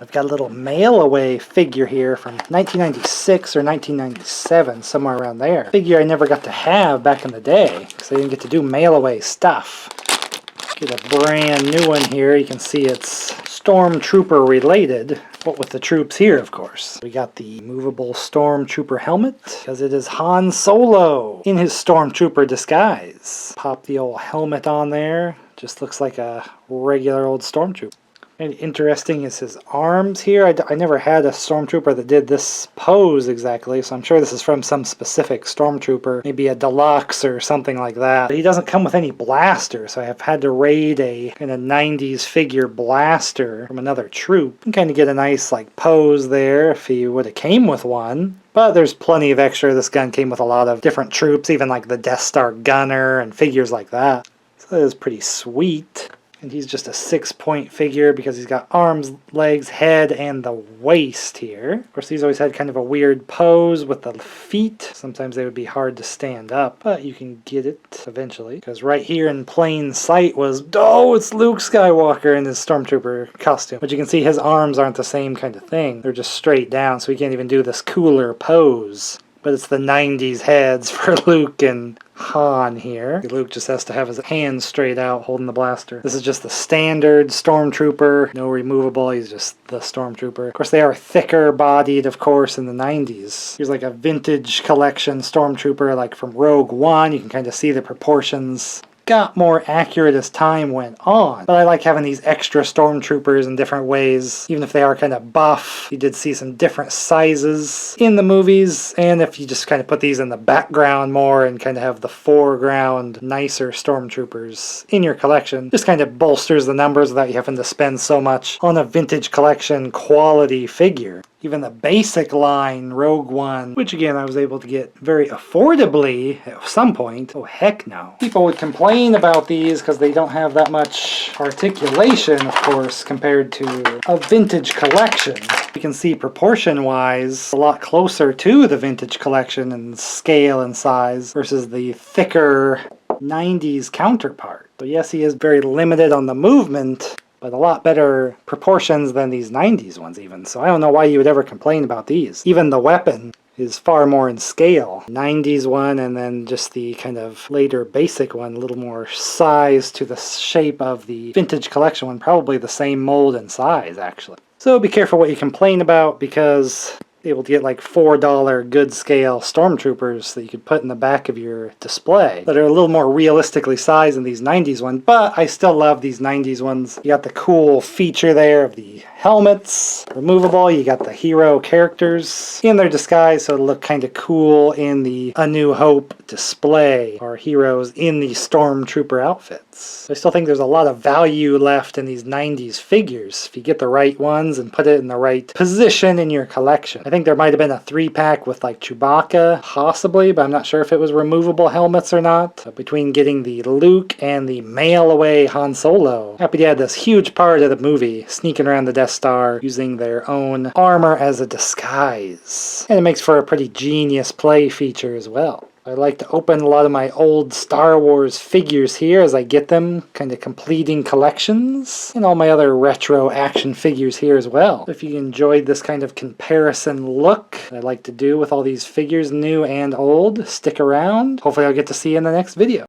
I've got a little mail-away figure here from 1996 or 1997, somewhere around there. Figure I never got to have back in the day, because I didn't get to do mail-away stuff. Get a brand new one here. You can see it's Stormtrooper related, but with the troops here, of course. We got the movable Stormtrooper helmet, because it is Han Solo in his Stormtrooper disguise. Pop the old helmet on there. Just looks like a regular old Stormtrooper. And interesting is his arms here. I never had a Stormtrooper that did this pose exactly, so I'm sure this is from some specific Stormtrooper, maybe a deluxe or something like that. But he doesn't come with any blaster, so I have had to raid a kind of 90s figure blaster from another troop. You can kind of get a nice like pose there if he would have came with one. But there's plenty of extra. This gun came with a lot of different troops, even like the Death Star gunner and figures like that. So that is pretty sweet. And he's just a 6-point figure because he's got arms, legs, head, and the waist here. Of course, these always had kind of a weird pose with the feet. Sometimes they would be hard to stand up, but you can get it eventually. Because right here in plain sight was, oh, it's Luke Skywalker in his Stormtrooper costume. But you can see his arms aren't the same kind of thing. They're just straight down, so he can't even do this cooler pose. But it's the 90s heads for Luke and Han here. Luke just has to have his hands straight out holding the blaster. This is just the standard Stormtrooper. No removable, he's just the Stormtrooper. Of course, they are thicker bodied, of course, in the 90s. Here's like a vintage collection Stormtrooper, like from Rogue One. You can kind of see the proportions. Got more accurate as time went on. But I like having these extra Stormtroopers in different ways, even if they are kind of buff. You did see some different sizes in the movies, and if you just kind of put these in the background more and kind of have the foreground nicer Stormtroopers in your collection, just kind of bolsters the numbers without you having to spend so much on a vintage collection quality figure. Even the basic line Rogue One, which again I was able to get very affordably at some point. Oh heck no. People would complain about these because they don't have that much articulation, of course, compared to a vintage collection. You can see proportion wise a lot closer to the vintage collection in scale and size versus the thicker 90s counterpart. So yes, he is very limited on the movement, but a lot better proportions than these 90s ones even. So I don't know why you would ever complain about these. Even the weapon is far more in scale. 90s one and then just the kind of later basic one, a little more size to the shape of the vintage collection one. Probably the same mold and size actually. So be careful what you complain about because able to get like $4 good scale Stormtroopers that you could put in the back of your display that are a little more realistically sized than these 90s ones, but I still love these 90s ones. You got the cool feature there of the helmets, removable. You got the hero characters in their disguise, so it'll look kind of cool in the A New Hope display, or heroes in the Stormtrooper outfits. I still think there's a lot of value left in these 90s figures if you get the right ones and put it in the right position in your collection. I think there might have been a 3-pack with like Chewbacca, possibly, but I'm not sure if it was removable helmets or not. But between getting the Luke and the mail-away Han Solo, happy to add this huge part of the movie, sneaking around the Death Star, using their own armor as a disguise. And it makes for a pretty genius play feature as well. I like to open a lot of my old Star Wars figures here as I get them, kind of completing collections, and all my other retro action figures here as well. If you enjoyed this kind of comparison look I like to do with all these figures, new and old, stick around. Hopefully I'll get to see you in the next video.